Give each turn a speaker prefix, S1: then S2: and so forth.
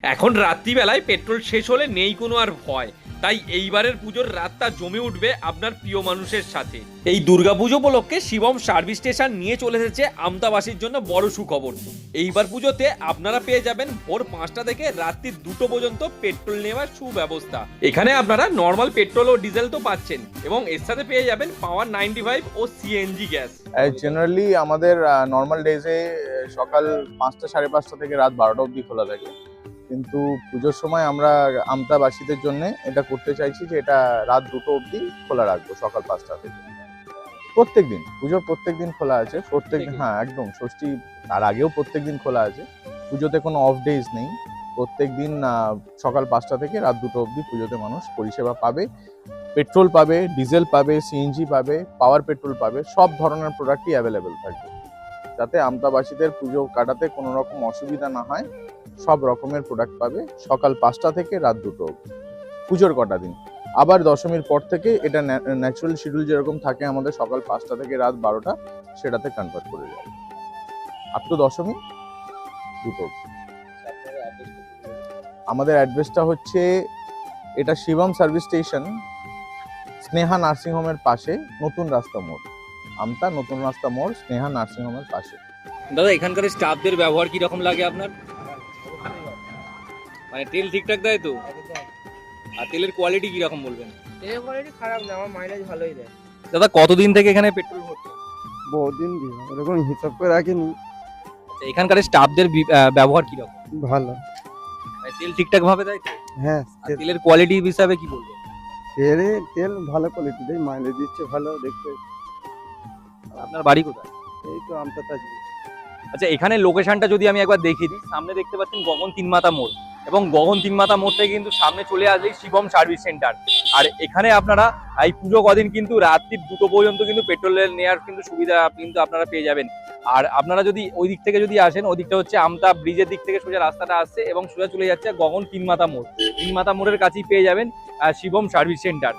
S1: এখন রাত্রিবেলায় পেট্রোল শেষ হলে নেই কোনো আর ভয়, তাই এইবারের পুজোর রাতটা জমে উঠবে আপনার প্রিয় মানুষের সাথে। এই দুর্গাপুজো উপলক্ষে শিবম সার্ভিস স্টেশন নিয়ে চলে এসেছে আমতাবাসীর জন্য বড় সুখবর। এইবার পুজোতে আপনারা পেয়ে যাবেন ভোর 5টা থেকে রাত্রি 2টো পর্যন্ত পেট্রোল নেওয়ার সুব্যবস্থা। এখানে আপনারা নর্মাল পেট্রোল ও ডিজেল তো পাচ্ছেন, এবং এর সাথে পেয়ে যাবেন পাওয়ার 95 ও সিএনজি গ্যাস।
S2: জেনারেলি আমাদের নর্মাল ডেজে সকাল 5টা 5:30 থেকে রাত 12টা অবধি খোলা থাকে, কিন্তু পুজোর সময় আমরা আমতাবাসীদের জন্য এটা করতে চাইছি যে এটা রাত 2টো অবধি খোলা রাখবো, সকাল 5টা থেকে। প্রত্যেকদিন পুজোর প্রত্যেকদিন খোলা আছে, হ্যাঁ একদম ষষ্ঠী তার আগেও প্রত্যেকদিন খোলা আছে। পুজোতে কোনো অফ ডেজ নেই, প্রত্যেকদিন সকাল 5টা থেকে রাত 2টো অবধি পুজোতে মানুষ পরিষেবা পাবে। পেট্রোল পাবে, ডিজেল পাবে, সিএনজি পাবে, পাওয়ার পেট্রোল পাবে, সব ধরনের প্রোডাক্টই অ্যাভেলেবেল থাকবে, যাতে আমতাবাসীদের পুজো কাটাতে কোনো রকম অসুবিধা না হয়। সব রকমের প্রোডাক্ট পাবে সকাল 5টা থেকে রাত 2টো অবধি পুজোর কটা দিন। আবার দশমীর পর থেকে এটা ন্যাচারাল শিডিউল যেরকম থাকে আমাদের সকাল 5টা থেকে রাত 12টা, সেটাতে কনভার্ট করে যাবে আপ টু দশমী 2টো অবধি। আমাদের অ্যাড্রেসটা হচ্ছে, এটা Shivam service station, Sneha nursing হোমের পাশে, নতুন রাস্তা মোড়, আমতা নতুন রাস্তা মোড়, স্নেহা নার্সিং হোমের পাশে।
S1: দাদা, এখানকার স্টাফদের ব্যবহার কি রকম লাগে আপনার? মানে তেল ঠিকঠাক দেয় তো? আর তেলের কোয়ালিটি কি রকম বলবেন?
S3: তেলের কোয়ালিটি খারাপ না, আমার মাইলেজ ভালোই দেয়।
S1: দাদা, কতদিন থেকে এখানে পেট্রোল ভরছে?
S4: বহুদিন দিয়ে এরকম হিসাব করে রাখিনি।
S1: আচ্ছা, এখানকার স্টাফদের ব্যবহার কি রকম?
S4: ভালো,
S1: মানে তেল ঠিকঠাক ভাবে দেয় তো?
S4: হ্যাঁ।
S1: আর তেলের কোয়ালিটি হিসাবে কি বলবেন?
S4: তেল ভালো কোয়ালিটি দেয়, মাইলেজ দিচ্ছে ভালো দেখতে।
S1: আপনার বাড়ি কোথায়?
S4: এই তো আমতাটা।
S1: আচ্ছা, এখানে লোকেশনটা যদি আমি একবার দেখিয়ে দিই, সামনে দেখতে পাচ্ছেন গগন তিনমাথা মোড়, এবং গগন তিনমাথা মোড় থেকে কিন্তু সামনে চলে আসলেই শিবম সার্ভিস সেন্টার। আর এখানে আপনারা এই পুজো কদিন কিন্তু রাত্রি 2টো পর্যন্ত কিন্তু পেট্রোলের নেওয়ার কিন্তু সুবিধা কিন্তু আপনারা পেয়ে যাবেন। আর আপনারা যদি ওই দিক থেকে যদি আসেন, ওই দিকটা হচ্ছে আমতা ব্রিজের দিক থেকে সোজা রাস্তাটা আসছে এবং সোজা চলে যাচ্ছে গগন তিনমাথা মোড়। তিনমাথা মোড়ের কাছেই পেয়ে যাবেন শিবম সার্ভিস সেন্টার।